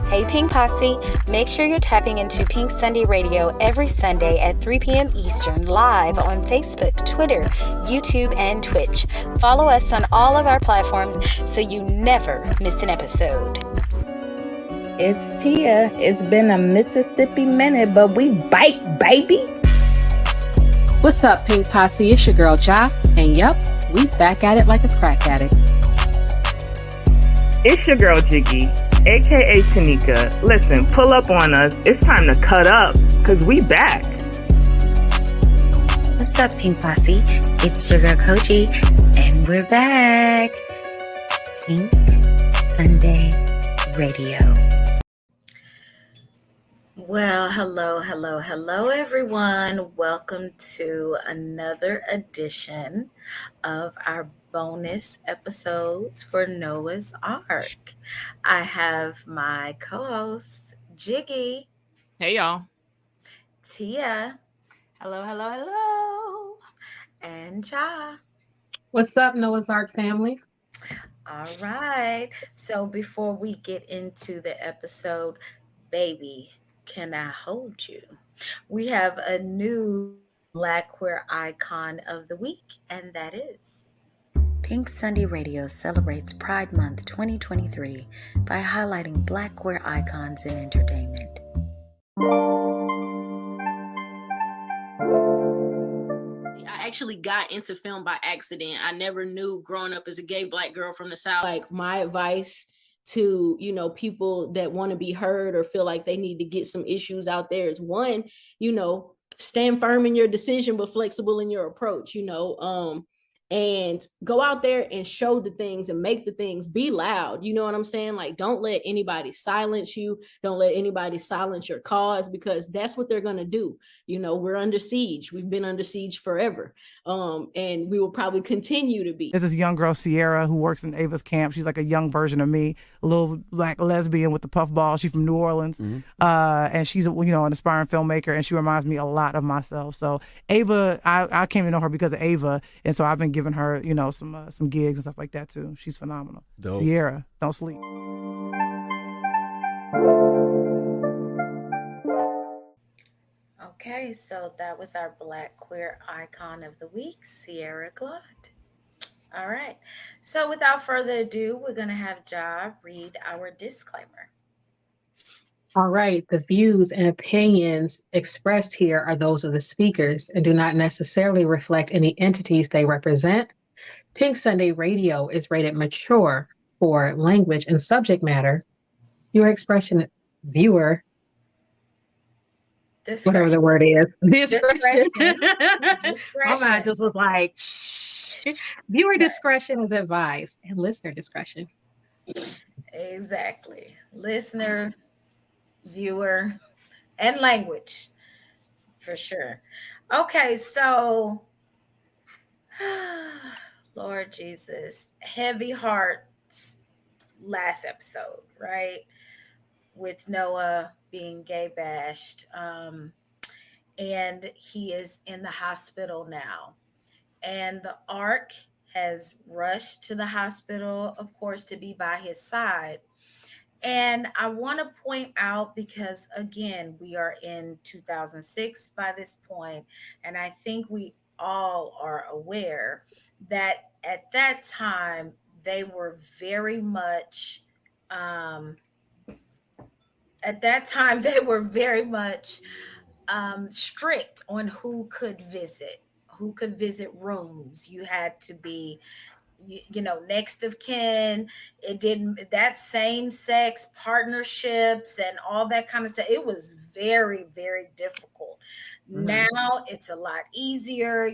Hey Pink Posse, make sure you're tapping into Pink Sunday Radio every Sunday at 3 p.m. Eastern live on Facebook, Twitter, YouTube, and Twitch. Follow us on all of our platforms so you never miss an episode. It's Tia. It's been a Mississippi minute, but we bite, baby. What's up, Pink Posse? It's your girl, Ja. And yup, we back at it like a crack addict. It's your girl, Jiggy, aka Tanika. Listen, pull up on us. It's time to cut up, because we back. What's up, Pink Posse? It's your girl, Kogi, and we're back. Pink Sunday Radio. Well, hello, everyone. Welcome to another edition of our bonus episodes for Noah's Ark. I have my co-hosts, Jiggy. Hey, y'all. Tia. Hello. And Ja. What's up, Noah's Ark family? All right. So before we get into the episode, baby, can I hold you? We have a new Black queer icon of the week, and that is Pink Sunday Radio celebrates Pride Month 2023 by highlighting Black queer icons in entertainment. I actually got into film by accident. I never knew growing up as a gay Black girl from the South. Like, my advice to, people that want to be heard or feel like they need to get some issues out there is, one, stand firm in your decision, but flexible in your approach, and go out there and show the things and make the things, be loud. You know what I'm saying? Like, don't let anybody silence you. Don't let anybody silence your cause, because that's what they're going to do. We're under siege. We've been under siege forever. And we will probably continue to be. There's this young girl, Sierra, who works in Ava's camp. She's like a young version of me, a little Black lesbian with the puffball. She's from New Orleans. Mm-hmm. And she's, an aspiring filmmaker, and she reminds me a lot of myself. So Ava, I came to know her because of Ava. And so I've been giving her, some gigs and stuff like that too. She's phenomenal. Dope. Sierra, don't sleep. Okay, so that was our Black queer icon of the week, Sierra Glott. All right, so without further ado, we're going to have Ja read our disclaimer. All right, the views and opinions expressed here are those of the speakers and do not necessarily reflect any entities they represent. Pink Sunday Radio is rated mature for language and subject matter. Viewer discretion. Whatever the word is. Discretion. My mind just was like, viewer discretion is advised, and listener discretion. Exactly. Listener, viewer, and language, for sure. Okay, so, Lord Jesus, heavy hearts last episode, right? With Noah being gay bashed. And he is in the hospital now. And the Ark has rushed to the hospital, of course, to be by his side. And I want to point out, because, again, we are in 2006 by this point, and I think we all are aware that at that time, they were very much... strict on who could visit rooms. You had to be, next of kin. It didn't, that same sex partnerships and all that kind of stuff. It was very, very difficult. Mm-hmm. Now it's a lot easier,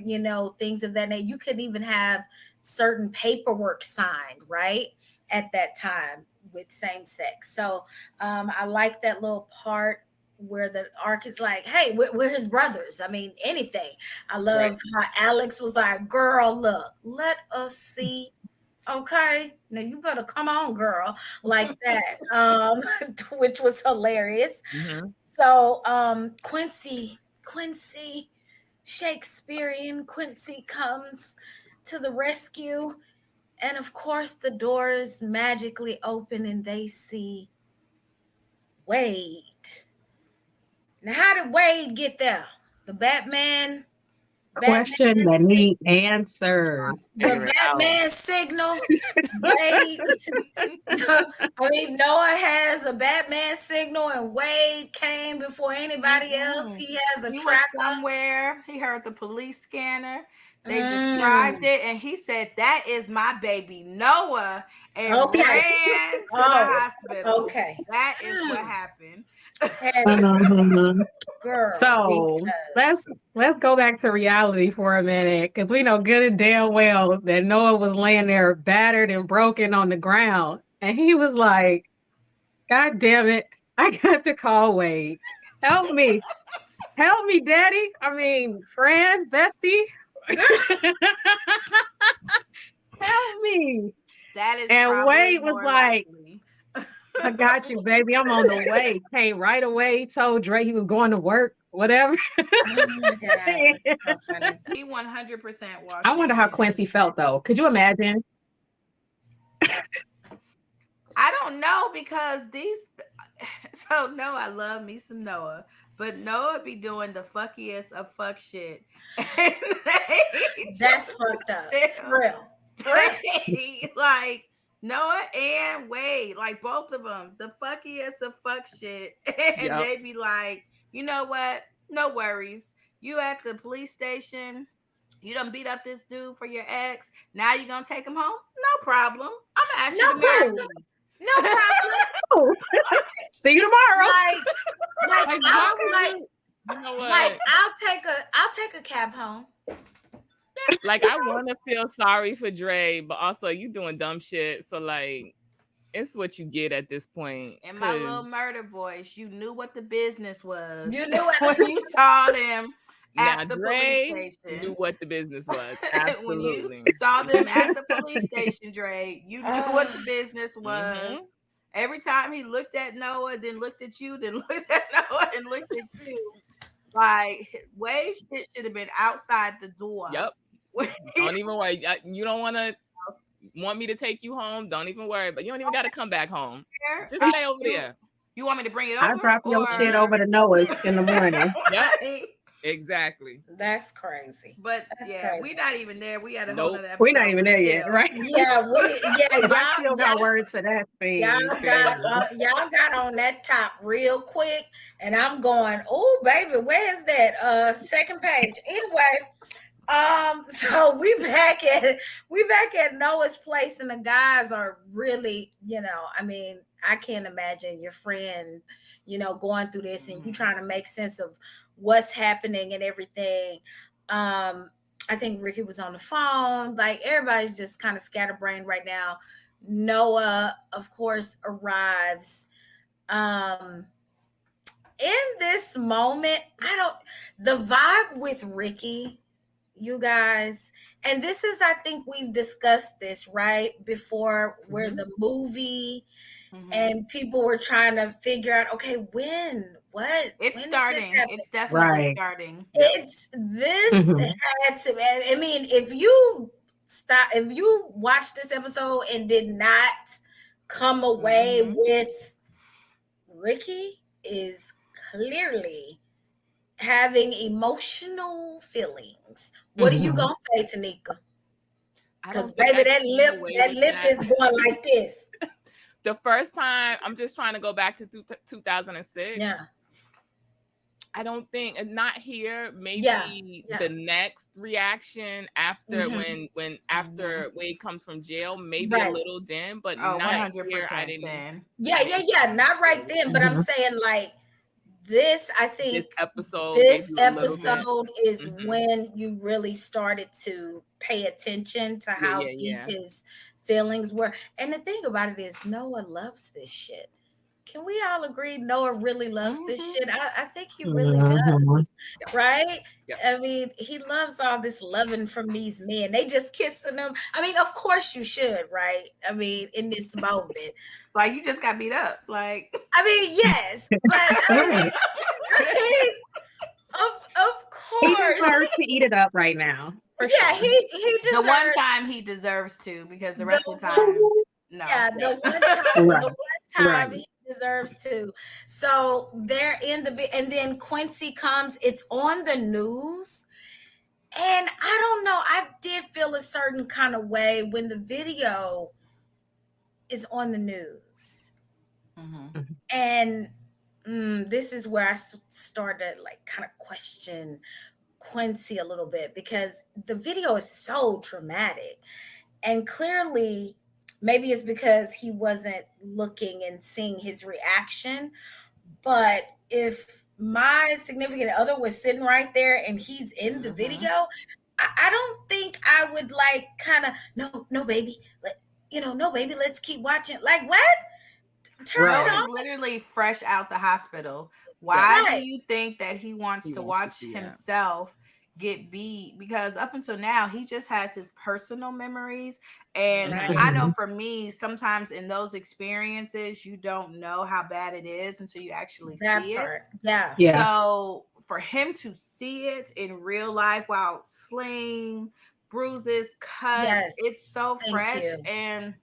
things of that nature. You couldn't even have certain paperwork signed, right? At that time with same sex. So I like that little part where the Ark is like, hey, we're his brothers. I mean, anything. I love how Alex was like, girl, look, let us see. Okay, now you better come on, girl, like that, which was hilarious. Mm-hmm. So Quincy, Shakespearean Quincy comes to the rescue. And of course, the doors magically open and they see Wade. Now, how did Wade get there? The Batman, Question that need answers. the Figure it out. Batman signal. Wade. I mean, Noah has a Batman signal, and Wade came before anybody else. He has a He was tracker. somewhere. He heard the police scanner. They Mm. described it, and he said, "That is my baby Noah," and Okay. ran to the Oh, hospital. okay. That is what happened. Mhm. Girl, So because let's go back to reality for a minute, because we know good and damn well that Noah was laying there battered and broken on the ground, and he was like, "God damn it, I got to call Wade. Help me, Daddy. I mean, friend, Bessie, help me." That is And probably Wade was more like, likely. "I got you, baby. I'm on the way." Came right away. Told Dre he was going to work. Whatever. oh my God, that's so funny. He 100% walked I wonder how in. Quincy felt though. Could you imagine? I don't know because these. So no, I love me some Noah, but Noah be doing the fuckiest of fuck shit. And That's fucked up. For real. like Noah and Wade, like both of them, the fuckiest of fuck shit. And Yep. they be like, you know what? No worries. You at the police station. You done beat up this dude for your ex. Now you gonna take him home? No problem. I'm gonna ask you to marry me. No problem. Oh. See you tomorrow. Like You know what? like I'll take a cab home. Like, I want to feel sorry for Dre, but also you doing dumb shit. So like, it's what you get at this point. In my 'cause little murder voice, you knew what the business was. You knew it. when you saw them now at the Dre police station. knew what the business was. When you Absolutely. saw them at the police station, Dre, you knew what the business was. Every time he looked at Noah, then looked at you, then looked at Noah, and looked at you. Like, Wave shit should have been outside the door. Yep. Don't even worry. You don't want me to take you home. Don't even worry. But you don't even got to come back home. Just stay over there. You want me to bring it over? I drop your shit over to Noah's in the morning. Yep. Exactly. That's crazy. But That's yeah, crazy. we're not even there. We had a Nope. whole other episode. We're not even there but yet, still. right? Yeah, I still got words for that thing. y'all got on that top real quick, and I'm going, oh baby, where's that second page? Anyway, so we back at Noah's place, and the guys are really, I mean, I can't imagine your friend, going through this and you trying to make sense of what's happening and everything. I think Ricky was on the phone. Like, everybody's just kind of scatterbrained right now. Noah, of course, arrives. In this moment, the vibe with Ricky, you guys, and this is, I think we've discussed this right before, where the movie and people were trying to figure out, okay, when It's starting. It's definitely starting. It's this had to. I mean, if you watched this episode and did not come away with Ricky is clearly having emotional feelings. What are you gonna say, Tanika? Because baby, that lip is going like this. The first time, I'm just trying to go back to 2006. Yeah. I don't think, not here, maybe the next reaction after when after Wade comes from jail, maybe a little then, but not 100% here. I didn't. Then. Yeah, not right then, but I'm saying, like, this, I think this episode is when you really started to pay attention to how deep his feelings were. And the thing about it is, Noah loves this shit. Can we all agree Noah really loves this shit? I think he really does, right? Yep. I mean, he loves all this loving from these men. They just kissing him. I mean, of course you should, right? I mean, in this moment. Like, you just got beat up. Like, I mean, yes. But of course. He deserves to eat it up right now. Yeah, sure. he deserves. The one time he deserves to, because the rest of the time, no. Yeah, the one time he deserves to. So they're in and then Quincy comes, it's on the news. And I don't know, I did feel a certain kind of way when the video is on the news. And this is where I started like kind of question Quincy a little bit, because the video is so traumatic. And clearly, maybe it's because he wasn't looking and seeing his reaction. But if my significant other was sitting right there and he's in the video, I don't think I would like kind of, no, baby, no, baby, let's keep watching. Like, what? Turn it He's on. literally fresh out the hospital. Why do you think that he wants to watch himself get beat? Because up until now, he just has his personal memories. And I know for me, sometimes in those experiences, you don't know how bad it is until you actually see it. Yeah. So for him to see it in real life, while sling, bruises, cuts, it's so fresh. And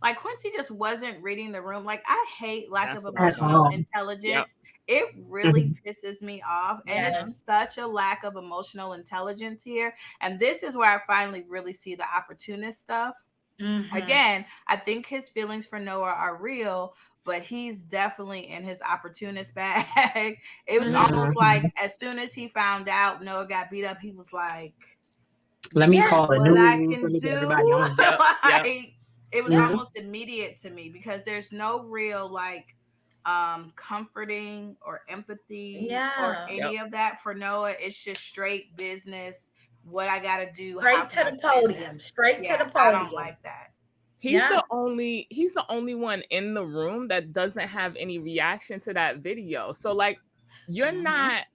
like Quincy just wasn't reading the room. Like, I hate lack of emotional intelligence. It really pisses me off. And it's such a lack of emotional intelligence here. And this is where I finally really see the opportunist stuff. Again, I think his feelings for Noah are real, but he's definitely in his opportunist bag. It was almost like as soon as he found out Noah got beat up, he was like, let me call the news. I can let me get do. everybody on. Like, it was almost immediate to me, because there's no real like comforting or empathy or any of that for Noah. It's just straight business. What I gotta do. Straight to the podium. Straight to the podium. I don't like that. He's the only one in the room that doesn't have any reaction to that video. So like, you're not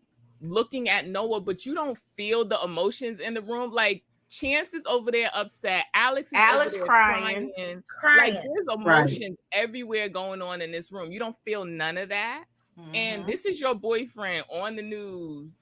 looking at Noah, but you don't feel the emotions in the room. Like, Chance is over there upset. Alex is over there crying. Like, there's emotions everywhere going on in this room. You don't feel none of that. And this is your boyfriend on the news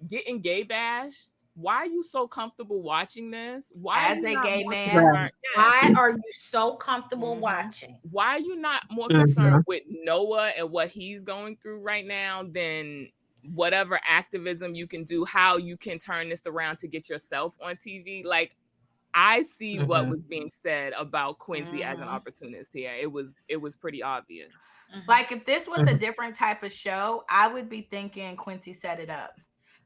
getting gay bashed. Why are you so comfortable watching this? Why as a gay man? Why are you so comfortable watching? Why are you not more concerned with Noah and what he's going through right now than whatever activism you can do, how you can turn this around to get yourself on TV? Like, I see what was being said about Quincy as an opportunist here. It was pretty obvious. Like, if this was a different type of show, I would be thinking Quincy set it up.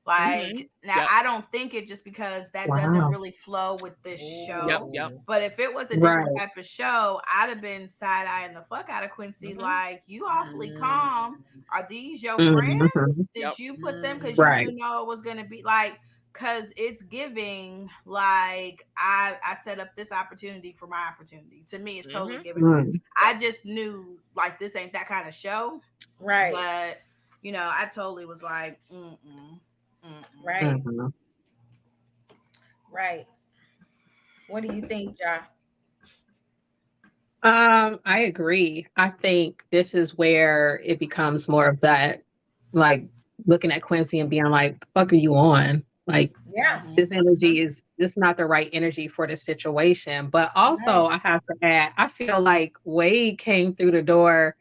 Like, now I don't think it, just because that doesn't really flow with this show. But if it was a different type of show, I'd have been side-eyeing the fuck out of Quincy. Like, you awfully calm. Are these your friends? Did you put them because you know it was going to be like, because it's giving like I set up this opportunity for my opportunity. To me, it's totally giving. I just knew like this ain't that kind of show. But you know, I totally was like, Right. What do you think, Ja? I agree. I think this is where it becomes more of that, like looking at Quincy and being like, "Fuck are you on?" Like, this energy is not the right energy for the situation. But also, I have to add, I feel like Wade came through the door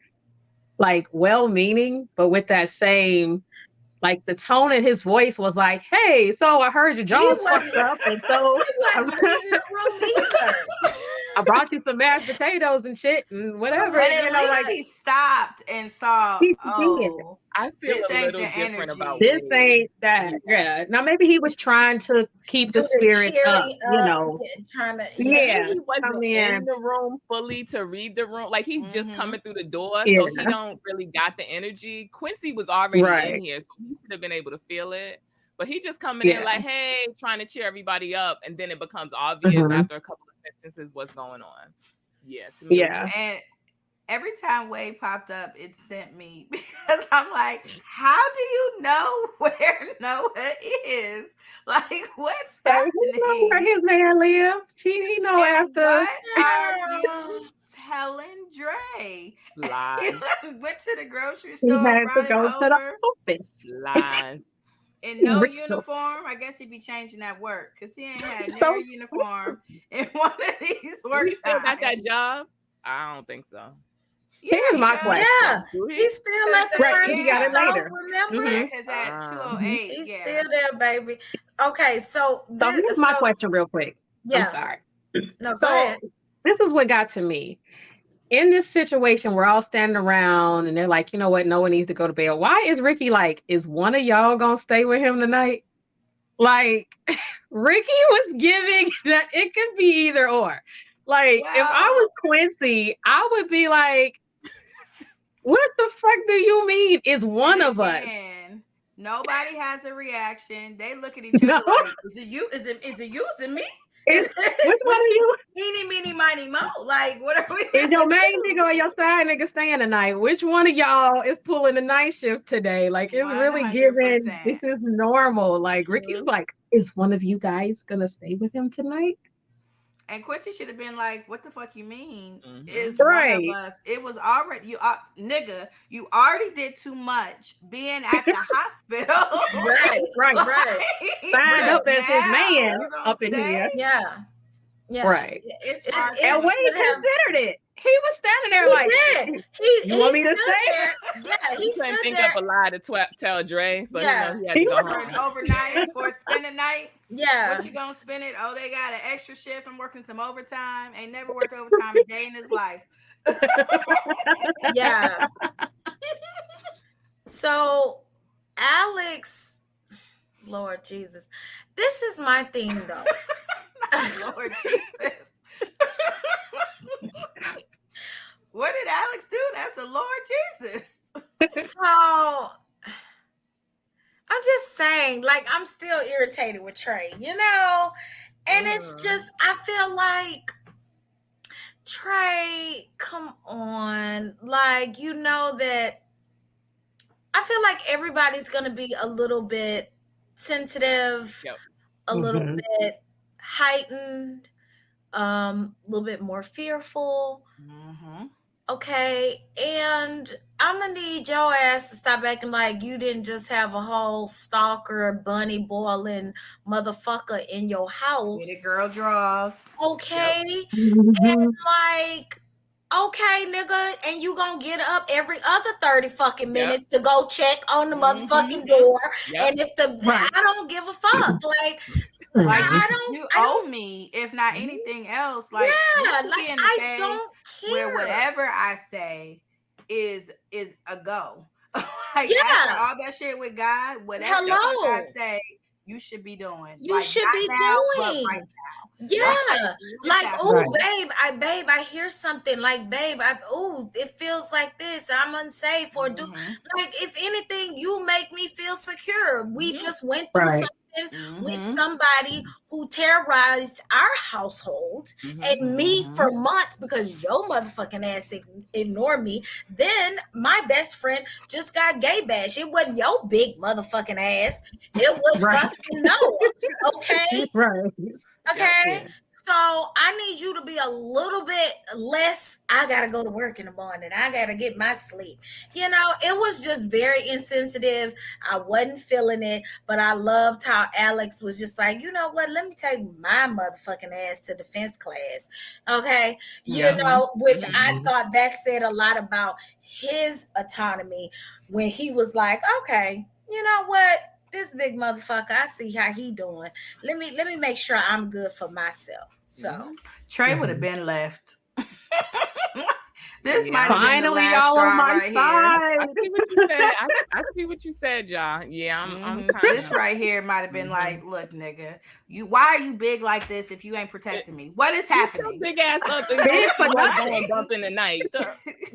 like well-meaning, but with that same, like, the tone in his voice was like, "Hey, so I heard your jaw's fucked up, and so I brought you some mashed potatoes and shit and whatever." But at you know, least like, he stopped and saw. I feel this a ain't little the different energy. about this ain't that. Yeah. Now maybe he was trying to keep the spirit up, you know. He wasn't in the room fully to read the room. Like, he's just coming through the door, so he don't really got the energy. Quincy was already in here, so he should have been able to feel it. But he just coming in like, hey, trying to cheer everybody up, and then it becomes obvious after a couple of sentences what's going on. Yeah, to me. And every time Wade popped up, it sent me, because I'm like, how do you know where Noah is? Like, what's happening? He know where his man lives. He know after. What are you telling Dre? Lies. He went to the grocery store. He had to go to the office. Lies. In no uniform. I guess he'd be changing at work, because he ain't had no uniform in one of these work. He still got that job? I don't think so. Yeah, Here's he my does. Yeah, question. he's still at the Right, he got furniture it store, later. remember? Yeah, Mm-hmm. because at Mm-hmm. 208, He's yeah. still there, baby. Okay, so So this, here's my question real quick. I'm yeah. sorry. No, go So ahead. this is what got to me. In this situation, we're all standing around and they're like, you know what? No one needs to go to bed. Why is Ricky like, is one of y'all gonna stay with him tonight? Like, Ricky was giving that it could be either or. Like, if I was Well, Quincy, I would be like, what the fuck do you mean? It's one and of us. again, nobody has a reaction. They look at each No, other like, is it you? Is it you? Is it me? it's, which one Which of you eeny, meeny, miny, mo? Like, what are we is your gonna main do? nigga or your side nigga staying tonight? Which one of y'all is pulling the night shift today? Like, it's really given, this 100%. is normal. Like, Ricky's Mhm. like, is one of you guys gonna stay with him tonight? And Quincy should have been like, "What the fuck you mean? Mm-hmm. Is one of Right. us? It was already you, nigga. You already did too much being at the hospital. Right, Right. right, Signed right. up as his Now man you gonna up in stay? here. Yeah, yeah. Right. It's And It farcical. Wade should have. considered it. He was standing there He like, did. He you want he me to stood stay? there. Yeah, He he couldn't stood think up there. a lie to tell Dre, so Yeah, he had to He go For was an home. overnight, for a spend a night. What yeah, you gonna spend it? Oh, they got an extra shift. I'm working some overtime. Ain't never worked overtime a day in his life. yeah. So, Alex, Lord Jesus, this is my thing though. Lord Jesus. What did Alex do? That's the Lord Jesus. So, I'm just saying, like, I'm still irritated with Trey, you know? And it's just, I feel like, Trey, come on. Like, you know that I feel like everybody's going to be a little bit sensitive, Yep. a little Mhm. bit heightened, a little bit more fearful. Mm-hmm. Okay. And I'm gonna need your ass to stop acting like you didn't just have a whole stalker, bunny boiling motherfucker in your Get it, house. girl draws. Yep. Okay. And Mhm. like, okay, nigga, and you gonna get up every other 30 fucking Yep. minutes to go check on the Mm-hmm. motherfucking door. Yep. And if the Right. I don't give a fuck. Like Like Mhm. you owe I don't me, if not Mhm. anything else. Like you yeah, should be like in the I phase don't where care. whatever I say is a go. Like after Yeah. all that shit with God, whatever the Yep. fuck I Hello. say, you should be doing. You Like should be not now, but right doing. now. Yeah. Like Like, ASAP. oh Right. babe, I hear something. Like, babe, it feels like this. I'm unsafe or do Mm-hmm. like if anything, you make me feel secure. We Mhm. just went through Right. something with Mm-hmm. somebody who terrorized our household Mhm. and me for Mm-hmm. months because your motherfucking ass ignored me. Then my best friend just got gay bashed. It wasn't your big motherfucking ass. It was Right. fucking Noah. Okay. Right. Yep. Okay. Yeah. So I need you to be a little bit less. I gotta go to work in the morning. I gotta get my sleep. You know, it was just very insensitive. I wasn't feeling it, but I loved how Alex was just like, you know what? Let me take my motherfucking ass to defense class. Okay. You Yeah. know, which Mhm. I Mhm. thought that said a lot about his autonomy when he was like, okay, you know what? This big motherfucker, I see how he doing. Let me make sure I'm good for myself. So Mhm. Trey would have Mhm. been left. This might Yeah. have been the Finally, last y'all on straw my right here. I side. see what you said. I see what you said, y'all. Yeah, I'm kind This of. right here might have been like, look, nigga, why are you big like this if you ain't protecting me? What is Get your happening? big ass up and go Big for see what's going nothing. bump in the night.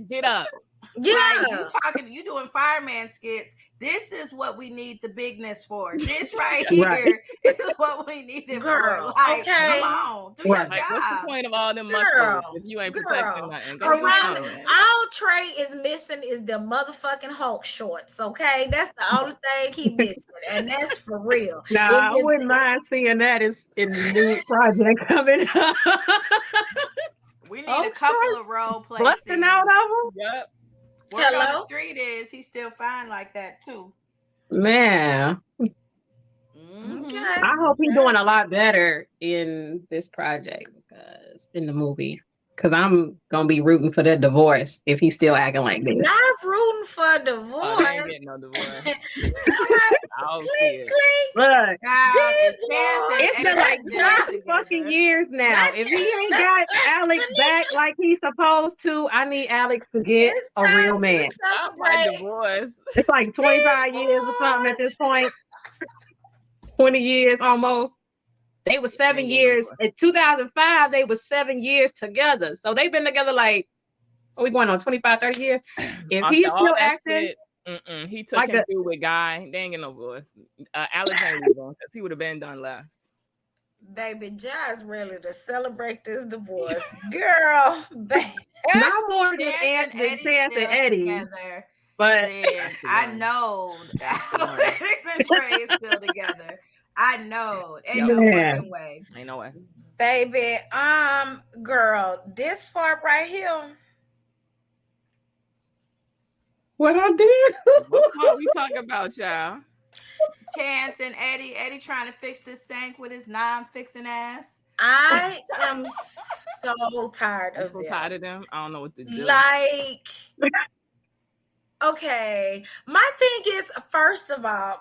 Get up. Like you yeah, talking, you doing fireman skits. This is what we need the bigness for. This right Right. here is what we need it for. girl. Like, come Okay, on, do your Right. Like, what's the job. point of all them muscles girl, if you ain't protecting girl. nothing? Do Go your sit Around somewhere. job. all Trey is missing is the motherfucking Hulk shorts. Okay, that's the only thing he missing, and that's for real. If Nah, I you wouldn't mind seeing that in the new project coming up. We need a Oh, couple sure. of role play Busting out scenes. of Yep. Word on the hello, street is he's still fine like that too. them. Man, Mm-hmm. okay, I hope he's Okay. doing a lot better in this project because in the movie. Cause I'm gonna be rooting for the divorce if he's still acting like this. Not rooting for divorce. Oh, they ain't getting no divorce. I don't see Clink, it. clink. Look, it's been like 2 fucking years now. If he ain't got Alex back like he's supposed to, I need Alex to get It's a real time to man. Not my celebrate. divorce. It's like 25 years or something at this point. 20 years almost. They were 7 years. In 2005, they were 7 years together. So they've been together like, are we going on 25, 30 years? If After he's all still that acting, shit, he took like him through with Guy. They ain't get no divorce. Alex ain't leaving because he would have been done left. Baby, Jai's ready to celebrate this divorce. Girl, baby. not more than Chance and Eddie. Together, But then I know Alex and Trey is still together. I know. Ain't no fucking way. Ain't no way. Baby, girl, this part right here. What I did? What part we talking about, y'all? Chance and Eddie. Eddie trying to fix this sink with his non-fixing ass. I am so tired of them. Tired of them. I don't know what to do. Like, okay, my thing is, first of all,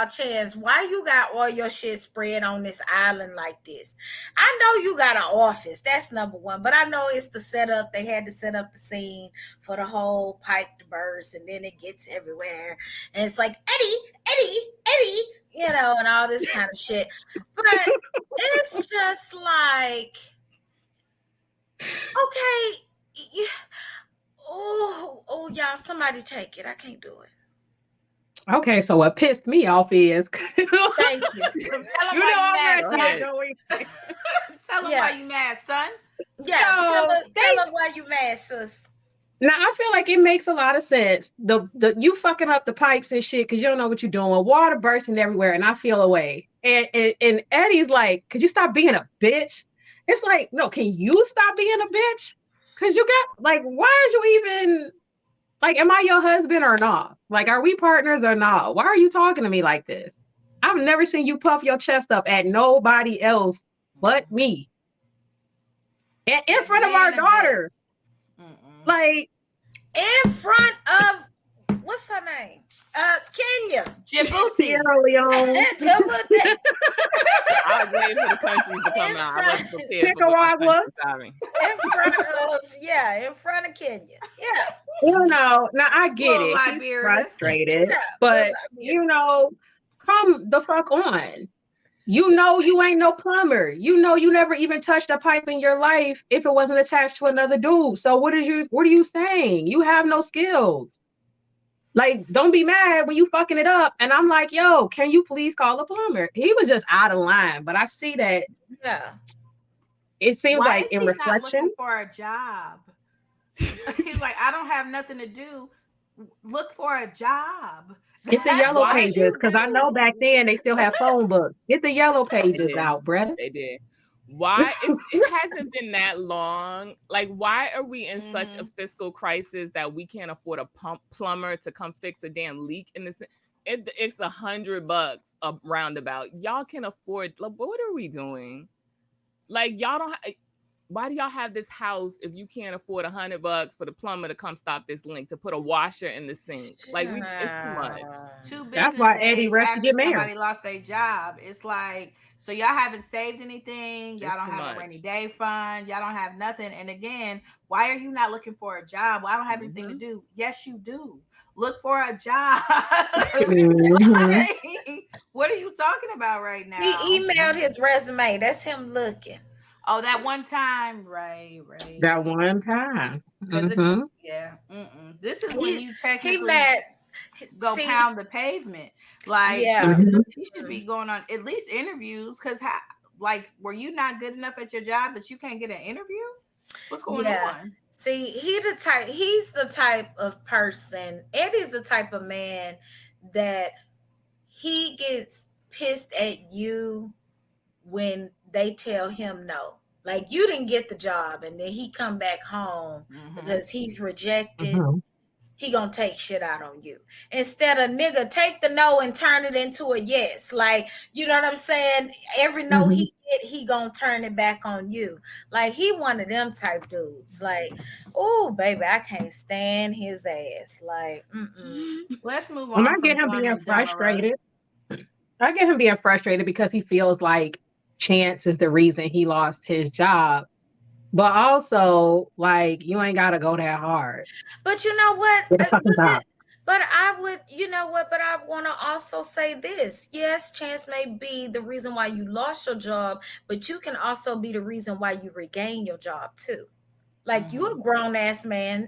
Chance, why you got all your shit spread on this island like this? I know you got an office, that's number one, but I know it's the setup. They had to set up the scene for the whole pipe to burst, and then it gets everywhere, and it's like Eddie, you know, and all this kind of shit. But it's just like, okay. Oh, y'all, somebody take it. I can't do it. Okay, so what pissed me off is thank you. Tell him why you mad, son. Tell him why you mad, son. Yeah, tell him why you mad, sis. Now I feel like it makes a lot of sense. The you fucking up the pipes and shit because you don't know what you're doing. Water bursting everywhere, and I feel away. And Eddie's like, could you stop being a bitch? It's like, no, can you stop being a bitch? Cause you got like, why is you even like, am I your husband or not? Like, are we partners or not? Why are you talking to me like this? I've never seen you puff your chest up at nobody else but me. And in front of our daughter. Like, in front of what's her name? Kenya. Djibouti. Sierra Leone. Djibouti. I was waiting for the countries to come out. I wasn't prepared for Nicaragua. In front of Kenya. Yeah. You know, now I get it. He's frustrated, but you know, come the fuck on. You know you ain't no plumber. You know you never even touched a pipe in your life if it wasn't attached to another dude. So what are you saying? You have no skills. Like, don't be mad when you fucking it up. And I'm like, yo, can you please call a plumber? He was just out of line, but I see that. Yeah. It seems Why like is in he reflection. not looking for a job? He's like, I don't have nothing to do. Look for a job. Get the yellow pages, because I know back then they still have phone books. Get the yellow pages out, brother. They did. Why it hasn't been that long? Like, why are we in such a fiscal crisis that we can't afford a plumber to come fix the damn leak in this? It's $100 a roundabout. Y'all can afford. Like, what are we doing? Like, y'all don't. Why do y'all have this house if you can't afford $100 for the plumber to come stop this leak, to put a washer in the sink? Like, it's too much. 2 business That's why Eddie days rushed to after get married. somebody lost their job. It's like, so y'all haven't saved anything. Y'all don't have a rainy day fund. Y'all don't have nothing. And again, why are you not looking for a job? Well, I don't have anything to do. Yes, you do. Look for a job. Like, what are you talking about right now? He emailed his resume. That's him looking. Oh, that one time, right. That one time. Yeah. This is when you technically go See, pound the pavement. Like, yeah, you should be going on at least interviews. Because, like, were you not good enough at your job that you can't get an interview? What's going on? See, he's the type of person. Eddie's the type of man that he gets pissed at you when they tell him no. Like, you didn't get the job, and then he come back home because he's rejected. he gonna take shit out on you. Instead of nigga, take the no and turn it into a yes. Like, you know what I'm saying? Every no he get, he gonna turn it back on you. Like, he one of them type dudes. Like, oh baby, I can't stand his ass. Like, let's move And on I from get him throwing being him down the road. frustrated. I get him being frustrated because he feels like Chance is the reason he lost his job. But also, like, you ain't gotta go that hard. but you know what? Get a fucking job. But I would, you know what? But I want to also say this. Yes, Chance may be the reason why you lost your job, but you can also be the reason why you regain your job too. Like, you a grown ass man,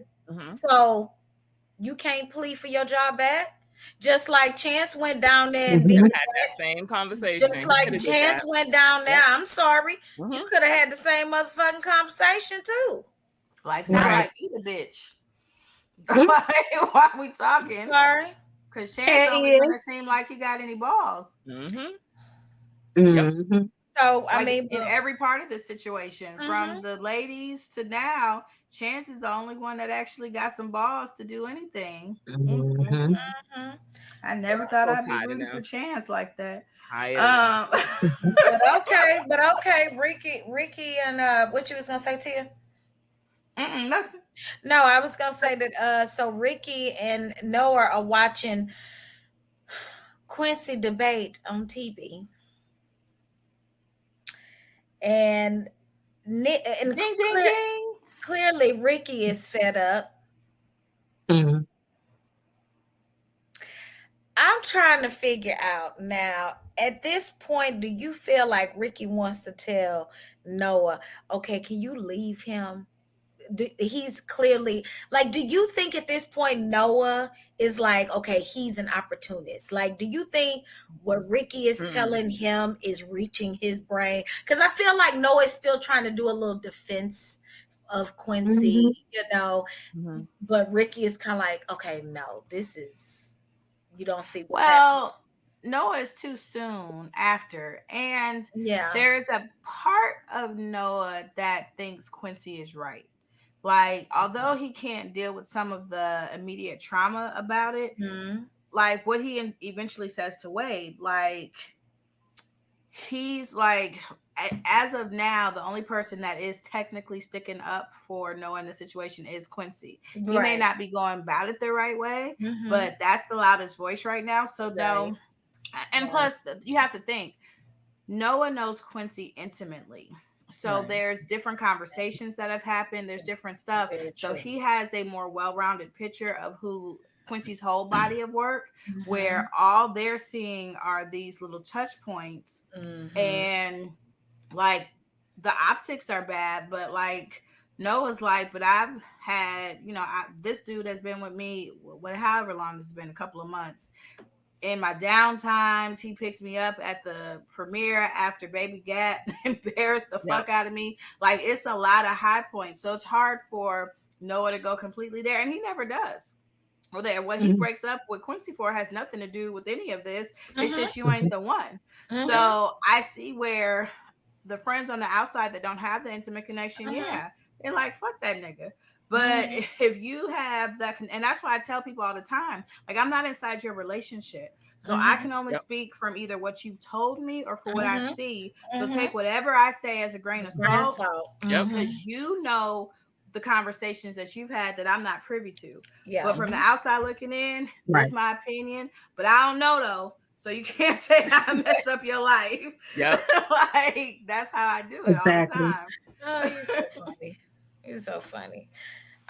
so you can't plead for your job back. Just like Chance went down there and did had Mhm. that same conversation. just like Chance went down there. I'm sorry. You could have had the same motherfucking conversation too. Like, sound Right. like you the bitch. Mhm. Like, why we I'm talking? sorry. Because Chance It don't is. even seem like he got any balls. Yep. Mhm. So I Like, mean, in but, every part of the situation, from the ladies to now, Chance is the only one that actually got some balls to do anything. Mhm. mhm. I never thought So I'd be tired of rooting for them. Chance like that. Tired of them. Um, But okay, Ricky, and what you was gonna say, Tia? nothing. No, I was gonna say that so Ricky and Noah are watching Quincy debate on TV, and and Ding, ding, ding. clearly Ricky is fed up. Mhm. I'm trying to figure out now. At this point, do you feel like Ricky wants to tell Noah, okay, can you leave him? He's clearly like, do you think at this point Noah is like, okay, he's an opportunist? Like, do you think what Ricky is telling him is reaching his brain? Because I feel like Noah is still trying to do a little defense of Quincy, Mhm. you know, but Ricky is kind of like, okay, no, this is, you don't see what's happening. Well, Noah is too soon after. And Yeah. there's a part of Noah that thinks Quincy is right. Like, although he can't deal with some of the immediate trauma about it, Mm-hmm. like what he eventually says to Wade, like, he's like, as of now, the only person that is technically sticking up for Noah in the situation is Quincy. He may Right. not be going about it the right way, Mm-hmm. but that's the loudest voice right now. So Right. no. And Right. plus, you have to think, Noah knows Quincy intimately. So Right. there's different conversations that have happened. There's different stuff. Very So true. he has a more well-rounded picture of who Quincy's whole body of work, Mm-hmm. where all they're seeing are these little touch points. Mm-hmm. And like, the optics are bad, but like, Noah's like, but I've had, this dude has been with me, however long this has been, a couple of months. In my down times, he picks me up at the premiere after Baby Gap embarrassed the fuck out of me. Like, it's a lot of high points. So it's hard for Noah to go completely there. And he never does. Well, there, what he Mhm. breaks up with Quincy for has nothing to do with any of this. It's Mm-hmm. just you ain't the one. Mm-hmm. So I see where the friends on the outside that don't have the intimate connection, Mm-hmm. yeah, they're like, fuck that nigga. But Mm-hmm. if you have that, and that's why I tell people all the time, like, I'm not inside your relationship. So I Mm-hmm. can only speak from either what you've told me or for what I Mm-hmm. see. So Mm-hmm. take whatever I say as a grain of Grain of salt, salt. Yep. Mm-hmm. because you know the conversations that you've had that I'm not privy to. Yeah. But from the outside looking in, this Right. is my opinion. But I don't know though. So you can't say I messed up your life. Yep. Like, that's how I do it all the Exactly. time. Oh, you're so funny. You're so funny.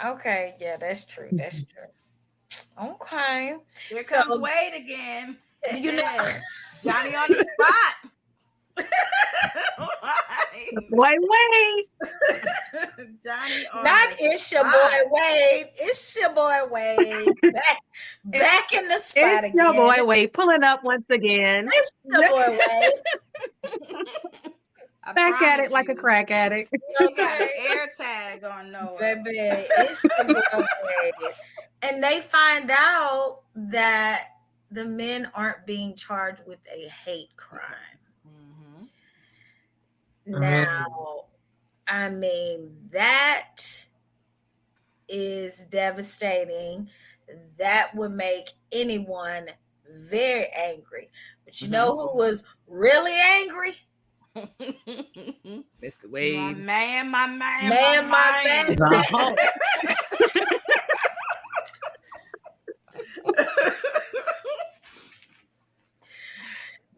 Okay, yeah, that's true. That's true. Okay. Here So comes Wade again. you know, Johnny on the spot. Wait, wait. Johnny on not the it's your boy spot. Wade. It's your boy Wade. Back in the spot It's your again. boy Wade pulling up once again. It's your boy Wade. I Back at it promise like a you, crack addict. he got an Okay. air tag on Noah. Baby, it's your boy Wade. And they find out that the men aren't being charged with a hate crime. Mm-hmm. Now, I mean, that is devastating. that would make anyone very angry. But you know who was really angry? Mr. Wade. My man.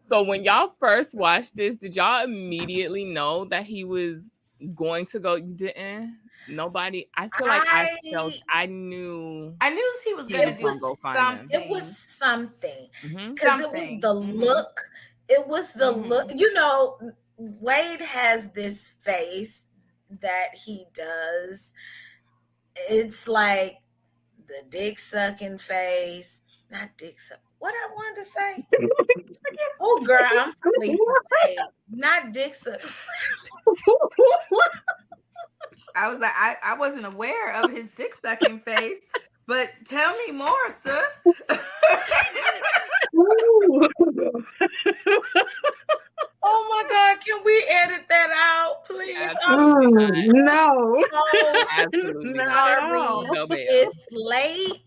So when y'all first watched this, did y'all immediately know that he was going to go? You didn't? Nobody. I feel like I knew he was going to do something. It was something because it was the look. It was the look. You know, Wade has this face that he does. It's like the dick sucking face, not dick suck. What I wanted to say? Oh, girl, I'm sleeping. Not dick suck. I was like, I wasn't aware of his dick sucking face, but tell me more, sir. Oh my God, can we edit that out, please? No. Absolutely not. It's late.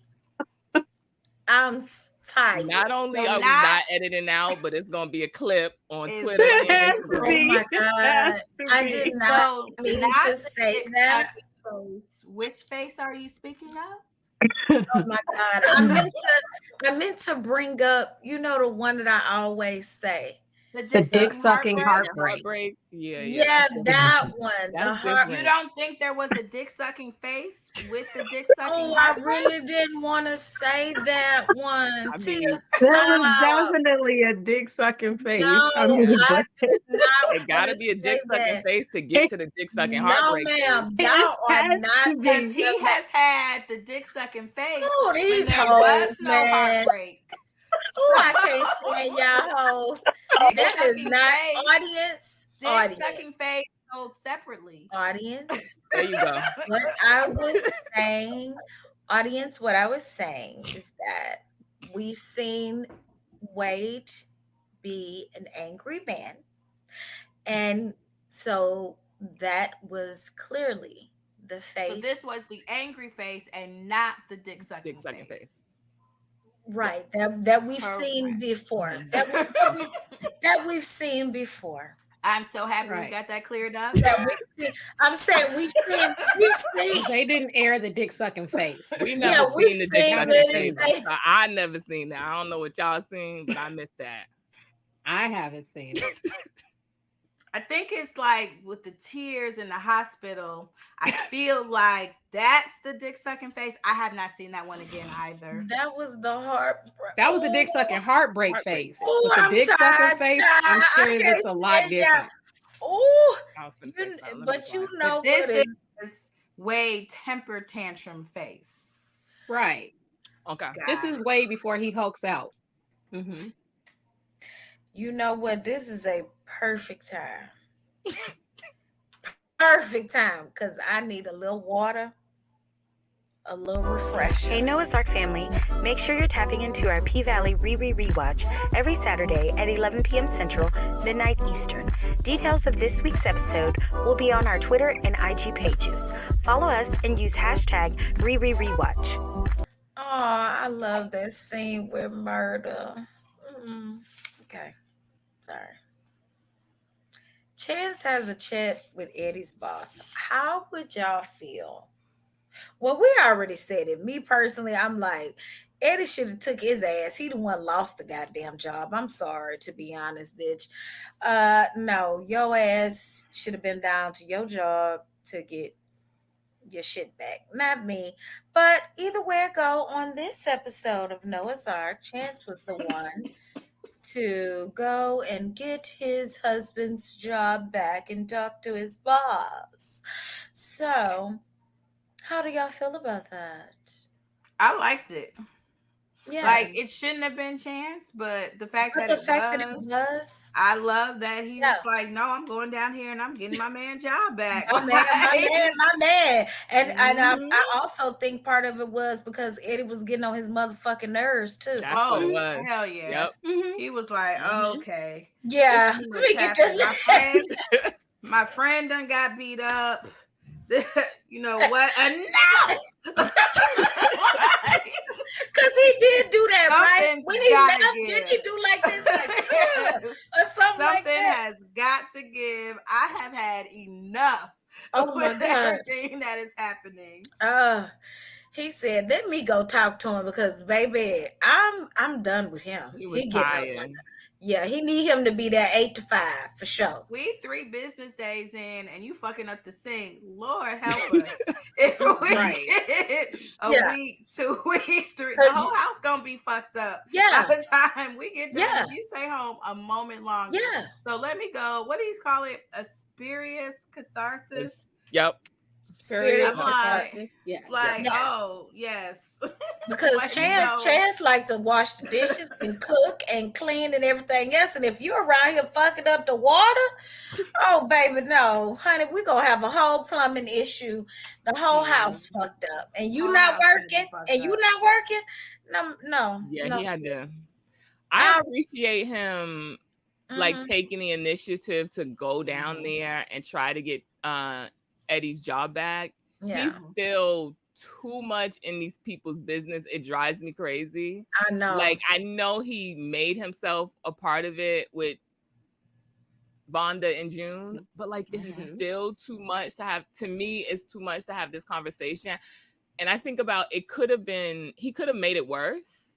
I'm tired. Not only are we not editing out, but it's gonna be a clip on Twitter. Oh my God. I did not mean to say that. Which face are you speaking of? Oh my God. I meant to bring up, you know, the one that I always say. The dick sucking heartbreak. Yeah, that one. You don't think there was a dick sucking face with the dick sucking heartbreak? I really didn't want to say that one. There was definitely a dick sucking face. No, I did not. It gotta be a dick sucking face to get to the dick sucking heartbreak. No, ma'am. Y'all are not. Because he has had the dick sucking face. Oh, these hoes, man. Heartbreak. Oh, I can't stand y'all hoes. That is not audience. Dick sucking face sold separately. Audience. There you go. What I was saying, audience, what I was saying is that we've seen Wade be an angry man. And so that was clearly the face. So this was the angry face and not the dick sucking face. Right, that we've seen before. That we've seen before. I'm so happy we got that cleared up. I'm saying we've seen. They didn't air the dick sucking face. We've seen the dick sucking face. I never seen that. I don't know what y'all seen, but I missed that. I haven't seen it. I think it's like with the tears in the hospital. I feel like that's the dick sucking face. I have not seen that one again either. That was the heart. That was the dick sucking heartbreak face. With the dick sucking face, I'm sure it's a lot different. Oh, but you know what this is way temper tantrum face. Right. Okay. God. This is way before he hulks out. Mm-hmm. You know what? This is a perfect time. Perfect time, because I need a little water, a little refresher. Hey, Noah's Ark family, make sure you're tapping into our P-Valley Rewatch every Saturday at 11 p.m. Central, midnight Eastern. Details of this week's episode will be on our Twitter and IG pages. Follow us and use hashtag Rewatch. Oh, I love that scene with Murder. Okay, sorry. Chance has a chat with Eddie's boss. How would y'all feel? Well, we already said it. Me personally, I'm like, Eddie should have took his ass. He the one lost the goddamn job. I'm sorry, to be honest, bitch. No, your ass should have been down to your job to get your shit back. Not me. But either way it go, on this episode of Noah's Ark, Chance was the one to go and get his husband's job back and talk to his boss. So, how do y'all feel about that? I liked it. Yeah, like it shouldn't have been Chance, but the fact that it was, I love that he was like, "No, I'm going down here and I'm getting my man job back." my man. And I also think part of it was because Eddie was getting on his motherfucking nerves too. That's what it was. Hell yeah! Yep. He was like, "Okay, yeah, let me get this." My friend done got beat up. You know what? Enough. he did do that, right? Something's When he gotta left, give. did he do like this, like or something like Something that? has got to give. I have had enough Oh my with God. everything that is happening. He said, "Let me go talk to him because, baby, I'm done with him. He was He getting up. tired. Yeah, he need him to be there 8 to 5 for sure. We 3 business days in, and you fucking up the sink. Lord help us. If we Right. get a Yeah. week, 2 weeks, 3, the 'Cause whole house gonna be fucked up. Yeah. By the time we get done, Yeah. if you stay home a moment longer. Yeah. So let me go. What do you call it? A spurious catharsis. Yep. Spirit. I'm like, Yeah. like, Yes. oh yes. Because Like, Chance like to wash the dishes and cook and clean and everything else. And if you're around here fucking up the water, oh baby, no, honey, we're gonna have a whole plumbing issue. The whole house fucked up. And you Whole not house gonna be working. fucked And you up. not working. No, Yeah, no, he had sweet. to. I appreciate him like Mhm. taking the initiative to go down there and try to get Eddie's job back. Yeah. He's still too much in these people's business. It drives me crazy. I know. Like, I know he made himself a part of it with Vonda in June, but like it's still too much to have. To me, it's too much to have this conversation. And I think about he could have made it worse.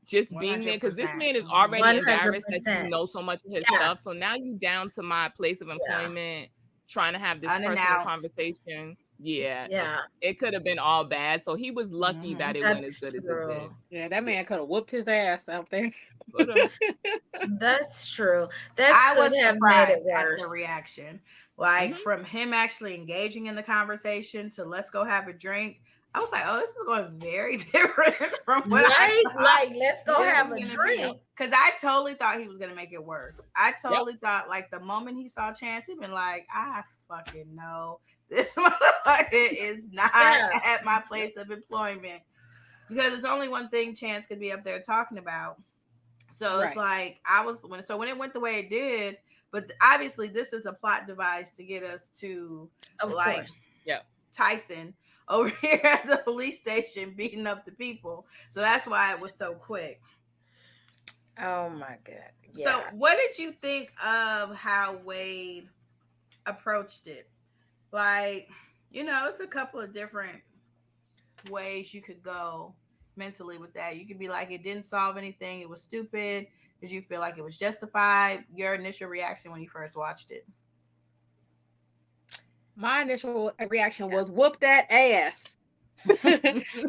Just being there, because this man is already embarrassed that you 100%. know so much of his Yeah. stuff. So now you down to my place of employment, trying to have this personal Unannounced. conversation. Yeah. Yeah. It could have been all bad. So he was lucky that it went as That's good as it true. did. Yeah, that man could have whooped his ass out there. Coulda. That's true. That I could was have made it surprised at the worse. reaction. Like from him actually engaging in the conversation to let's go have a drink. I was like, oh, this is going very different from what Right? I thought. Like, let's go this have is a gonna drink. Because I totally thought he was gonna make it worse. I totally thought like the moment he saw Chance, he'd been like, I fucking know this motherfucker is not at my place of employment. Because there's only one thing Chance could be up there talking about. So it's like when it went the way it did, but obviously this is a plot device to get us to Of course. Tyson over here at the police station beating up the people. So that's why it was so quick. Oh my God. Yeah. So what did you think of how Wade approached it? Like, it's a couple of different ways you could go mentally with that. You could be like, it didn't solve anything, it was stupid. Did you feel like it was justified? Your initial reaction when you first watched it? My initial reaction was whoop that ass.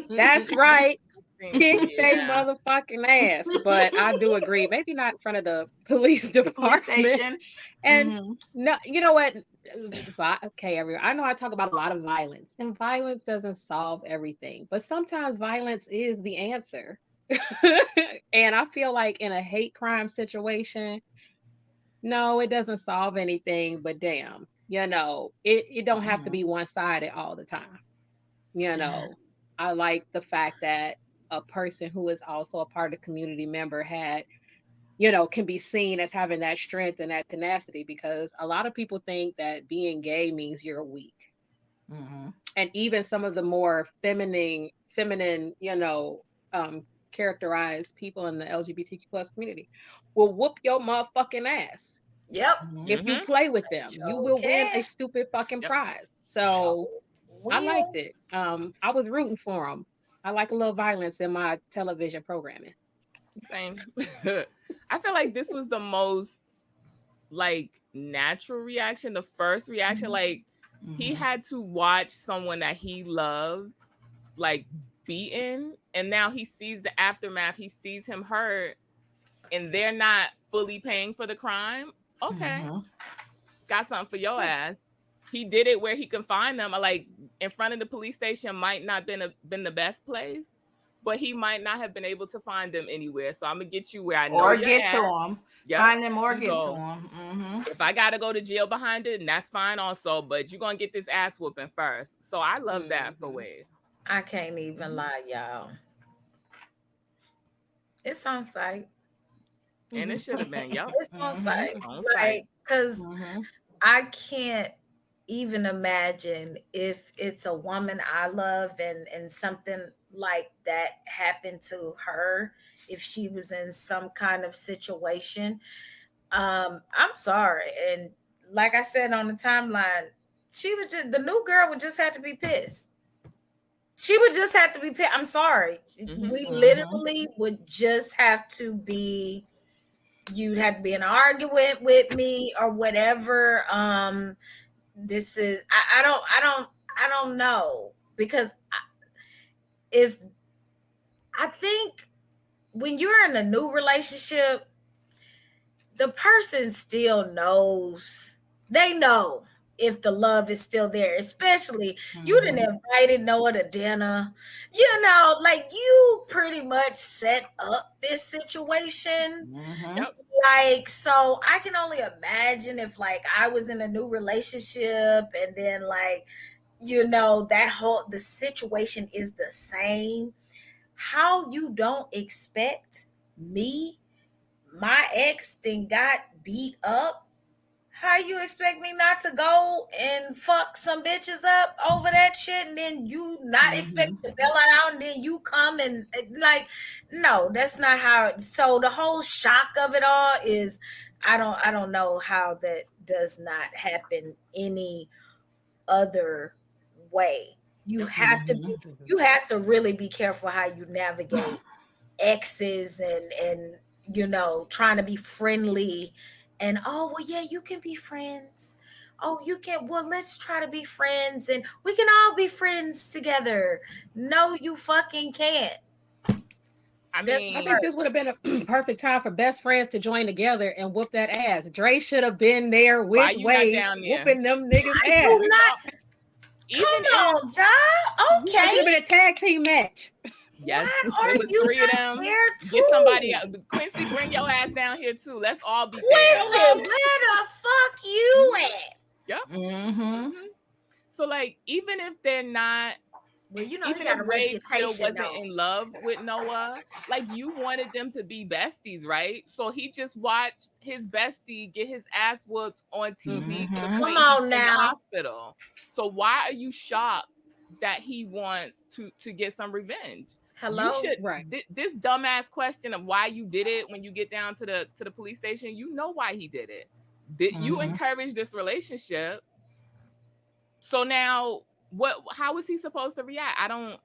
That's right. Kick they motherfucking ass. But I do agree. Maybe not in front of the police department. Station. And no, you know what? Okay, everyone. I know I talk about a lot of violence, and violence doesn't solve everything, but sometimes violence is the answer. And I feel like in a hate crime situation, no, it doesn't solve anything, but damn, it don't have to be one-sided all the time. I like the fact that a person who is also a part of the community member can be seen as having that strength and that tenacity, because a lot of people think that being gay means you're weak. And even some of the more feminine, characterized people in the LGBTQ plus community will whoop your motherfucking ass. Yep. If you play with them, you will win a stupid fucking prize. So I liked it. I was rooting for him. I like a little violence in my television programming. Same. I feel like this was the most like natural reaction. The first reaction, like he had to watch someone that he loved like beaten, and now he sees the aftermath. He sees him hurt, and they're not fully paying for the crime. Okay, got something for your ass. He did it where he can find them. Like in front of the police station might not been the best place, but he might not have been able to find them anywhere. So I'm gonna get you where I know or you're get at. to them. Yep. Find them or get to them. If I gotta go to jail behind it, and that's fine also. But you're gonna get this ass whooping first. So I love that for Wade. I can't even lie, y'all. It's on site. And it should have been, It's on site. Like, because I can't even imagine if it's a woman I love and something like that happened to her, if she was in some kind of situation. I'm sorry. And like I said on the timeline, the new girl would just have to be pissed. She would just have to be pissed. I'm sorry. We literally would just have to be, you'd have to be in an argument with me or whatever. This is I don't know, because if I think when you're in a new relationship, the person still knows. They know if the love is still there, especially you didn't invited Noah to dinner. Like you pretty much set up this situation. Yep. Like, so I can only imagine if like I was in a new relationship and then like, the situation is the same. How you don't expect me, my ex then got beat up. How you expect me not to go and fuck some bitches up over that shit, and then you not expect to bail it out, and then you come and like, no, that's not how. So the whole shock of it all is, I don't know how that does not happen any other way. You have to really be careful how you navigate exes and trying to be friendly, and oh well, yeah, you can be friends. Oh, you can, well, let's try to be friends and we can all be friends together. No, you fucking can't. I I think this would have been a perfect time for best friends to join together and whoop that ass. Dre should have been there why with you not Wade down there? whooping them niggas Why ass. you not? Even Come on, John. It should have Okay. been a tag team match. Yes, Why it are was you 3 of not them. there Get too? somebody else. Quincy, bring your ass down here too. Let's all be Quincy, there. where the fuck you at? Yep. So like, even if they're not, Well, you know, he even got if a Wade still reputation wasn't though. in love with Noah, like you wanted them to be besties, right? So he just watched his bestie get his ass whooped on TV to the Come point on he's in the now. hospital. So why are you shocked that he wants to get some revenge? Hello? You should, Right. this dumbass question of why you did it when you get down to the police station, you know why he did it. You encouraged this relationship. So now how is he supposed to react? I don't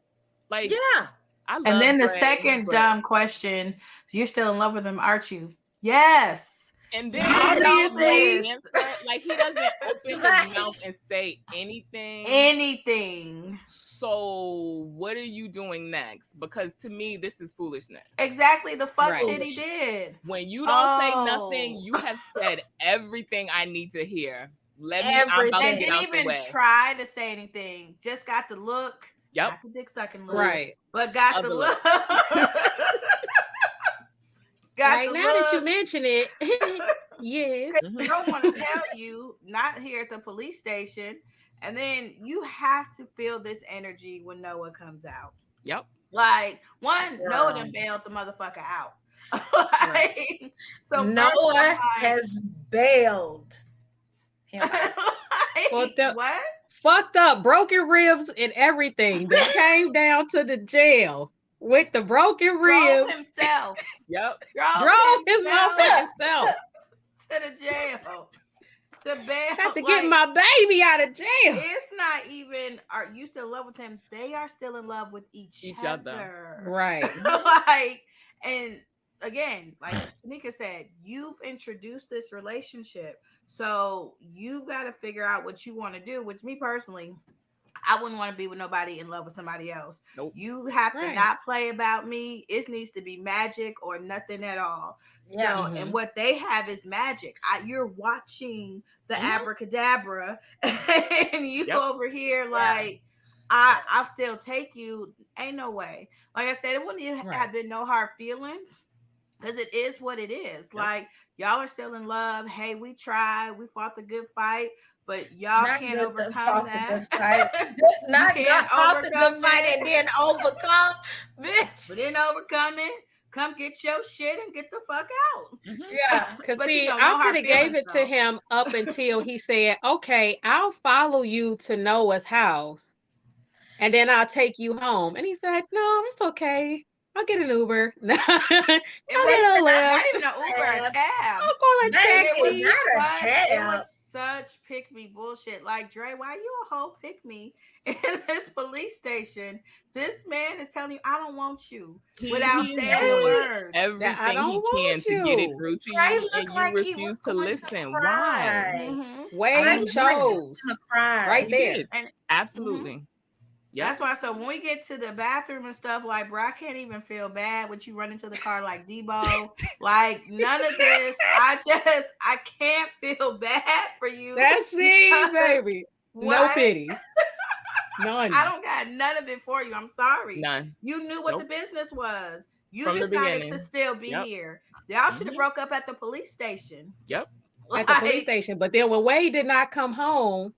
like. Yeah. I love And then the Dre, second but- dumb question, you're still in love with him, aren't you? Yes. And then Obviously. answer, like he doesn't open his mouth and say anything. Anything. So what are you doing next? Because to me, this is foolishness. Exactly the fuck shit he did. When you don't say nothing, you have said everything I need to hear. I'm about to get out the way. Didn't even try to say anything. Just got the look. Yep. Got the dick sucking look. Right. But got the look. Right, now that you mention it, yes. I don't want to tell you, not here at the police station. And then you have to feel this energy when Noah comes out. Yep. Like, Noah done bailed the motherfucker out. So Noah has bailed him out. What? Fucked up, broken ribs and everything. That came down to the jail with the broken ribs. Drove himself. Yep. Drove his motherfucking self to the jail. To bail. Have to get my baby out of jail. It's not even, are you still in love with him? They are still in love with each other. Right. Like, and again, like Tanika said, you've introduced this relationship. So you've got to figure out what you want to do, which me personally, I wouldn't want to be with nobody in love with somebody else. Nope. You have to not play about me. It needs to be magic or nothing at all. Yeah. So, and what they have is magic. You're watching the abracadabra, and you over here like, I'll still take you. Ain't no way. Like I said, it wouldn't even have been no hard feelings, because it is what it is. Yep. Like, y'all are still in love. Hey, we tried. We fought the good fight. But y'all can't overcome that. Not fought the good fight and then overcome, bitch. But then overcome it. come get your shit and get the fuck out. Yeah. Cause But see, no I could hard have gave feelings, it to though. him up until he said, "Okay, I'll follow you to Noah's house, and then I'll take you home." And he said, "No, it's okay. I'll get an Uber. I'll get a Not Lyft. even an Uber, a cab. I'll call a Baby, taxi." not a It was cab. such pick me bullshit. Like, Dre, why you a whole pick me in this police station? This man is telling you, I don't want you, without He is saying the doing words. That I everything don't he can want to get it you. through to Dre you, and looked you like he was refuse to going to listen. Why? cry. Wade Dre looked like he was chose gonna cry. right He there. did. And Absolutely. Yep. that's why. So when we get to the bathroom and stuff, like, bro, I can't even feel bad with you running to the car like Debo. Like, none of this. I can't feel bad for you. That's it, baby. No What? pity. None. I don't got none of it for you. I'm sorry. None. You knew what Nope. the business was. You From the decided to beginning. still be Yep. here. Y'all should have broke up at the police station. Yep. At the police station. But then when Wade did not come home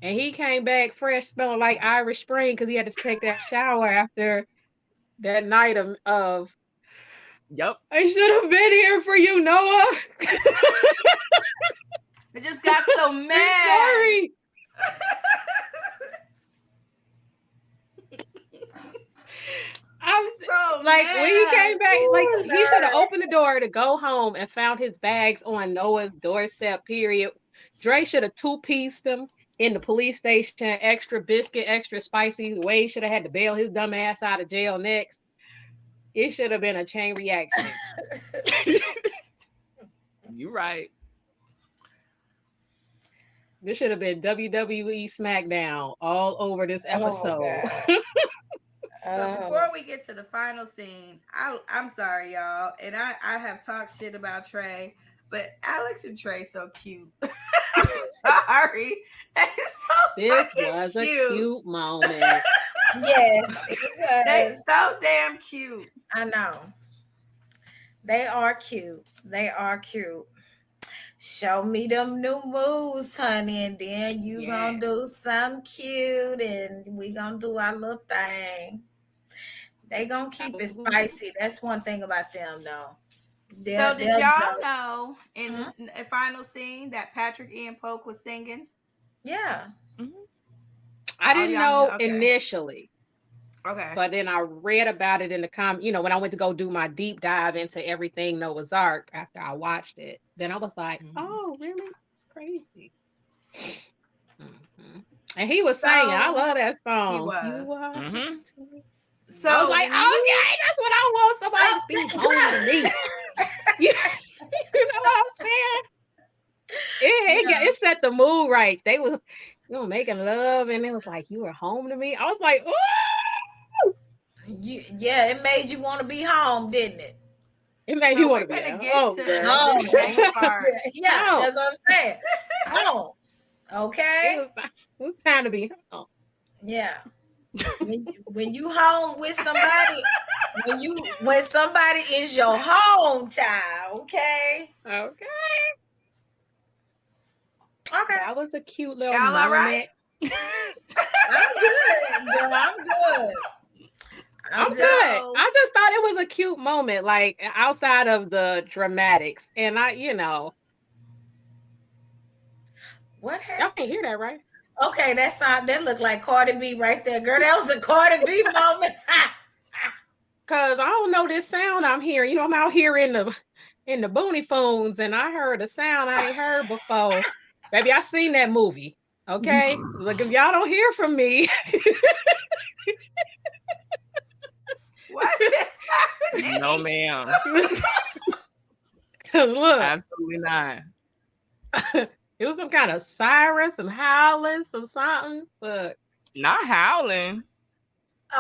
and he came back fresh, smelling like Irish Spring because he had to take that shower after that night of Yep. I should have been here for you, Noah. I just got so mad. Sorry. I'm so like mad. when he came back, like he should have opened the door to go home and found his bags on Noah's doorstep. Period. Dre should have two-pieced him in the police station, extra biscuit, extra spicy. Wade should have had to bail his dumb ass out of jail next. It should have been a chain reaction. You're right. This should have been WWE SmackDown all over this episode. So before we get to the final scene, I'm sorry, y'all, and I have talked shit about Trey, but Alex and Trey so cute. I'm sorry. It's so This was a cute moment. Yes, it was. They so damn cute. I know. They are cute. They are cute. Show me them new moves, honey, and then you gonna do something cute, and we gonna do our little thing. They gonna keep it spicy. That's one thing about them, though. So did y'all know in this final scene that Patrick Ian Polk was singing? Yeah. I didn't know initially. Okay. But then I read about it in the when I went to go do my deep dive into everything Noah's Ark after I watched it. Then I was like, oh, really? It's crazy. And he was singing. I love that song. He was. So I was like, okay, that's what I want somebody to be home to me. You know what I'm saying? It set the mood right. They was making love, and it was like, you were home to me. I was like, ooh. It made you want to be home, didn't it? It made you want to be home. Yeah, that's what I'm saying. Home. Okay. It was time to be home. Yeah. When you home with somebody, when somebody is your home child, okay? Okay. That was a cute little moment. All right? I'm good, girl. I'm good. I'm good. I just thought it was a cute moment, like outside of the dramatics. And what happened? Y'all can't hear that, right? Okay, that looked like Cardi B right there, girl. That was a Cardi B moment. Cause I don't know this sound I'm hearing. I'm out here in the boony phones, and I heard a sound I ain't heard before. Baby, I seen that movie. Okay, look, if y'all don't hear from me. What is happening? No, ma'am. Look, absolutely not. It was some kind of siren, some howling, some something, but not howling.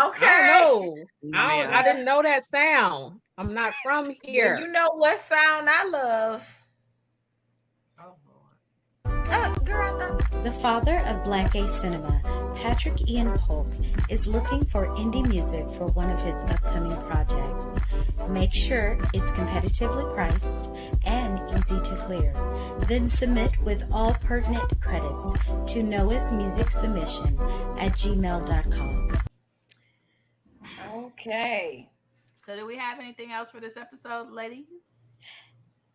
Okay. I didn't know that sound. I'm not from here. Well, you know what sound I love? Oh Lord. Girl, The father of Black Gay Cinema, Patrick Ian Polk, is looking for indie music for one of his upcoming projects. Make sure it's competitively priced and easy to clear. Then submit with all pertinent credits to noahsmusicsubmission@gmail.com. Okay. So, do we have anything else for this episode, ladies?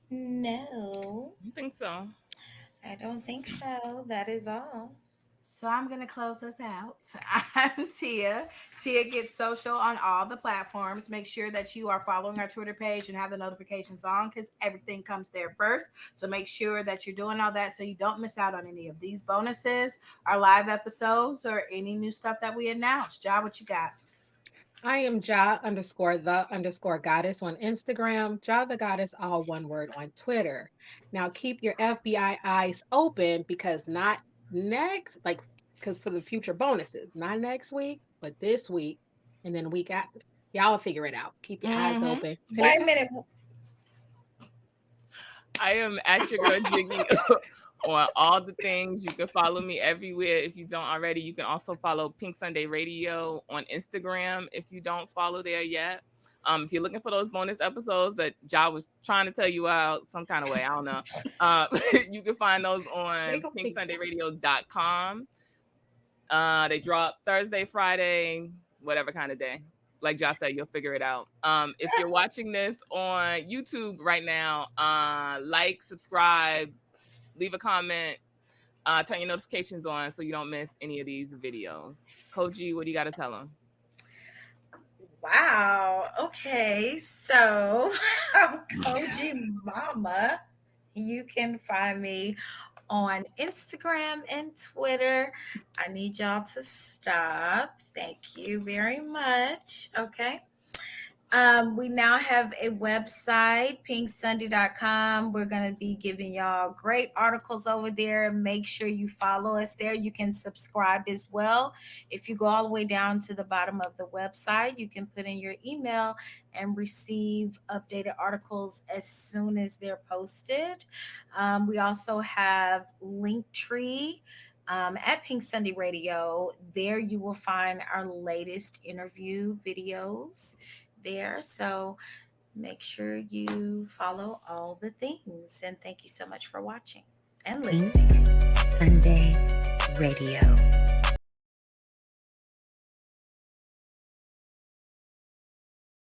No, I think so. I don't think so. That is all. So I'm gonna close us out. I'm Tia. Tia gets social on all the platforms. Make sure that you are following our Twitter page and have the notifications on because everything comes there first. So make sure that you're doing all that so you don't miss out on any of these bonuses, our live episodes, or any new stuff that we announce. Ja, what you got? I am Ja_the_goddess on Instagram, Ja the Goddess, all one word on Twitter. Now keep your FBI eyes open because not next, like, because for the future bonuses, not next week, but this week, and then week after. Y'all figure it out. Keep your eyes Mm-hmm. open. Wait a Tanika? minute. I am at your girl Jiggy on all the things. You can follow me everywhere if you don't already. You can also follow Pink Sunday Radio on Instagram if you don't follow there yet. If you're looking for those bonus episodes that Ja was trying to tell you out some kind of way, I don't know. You can find those They on gonna figure it out. pinksundayradio.com. They drop Thursday, Friday, whatever kind of day. Like Josh said, you'll figure it out. If you're watching this on YouTube right now, like, subscribe, leave a comment, turn your notifications on so you don't miss any of these videos. Kogi, what do you got to tell them? Wow. Okay. So I'm Koji Mama. You can find me on Instagram and Twitter. I need y'all to stop. Thank you very much. Okay. We now have a website, pinksunday.com. We're going to be giving y'all great articles over there. Make sure you follow us there. You can subscribe as well. If you go all the way down to the bottom of the website, you can put in your email and receive updated articles as soon as they're posted. We also have Linktree. At Pink Sunday Radio, there you will find our latest interview videos there. So make sure you follow all the things. And thank you so much for watching and Pink listening. Sunday Radio.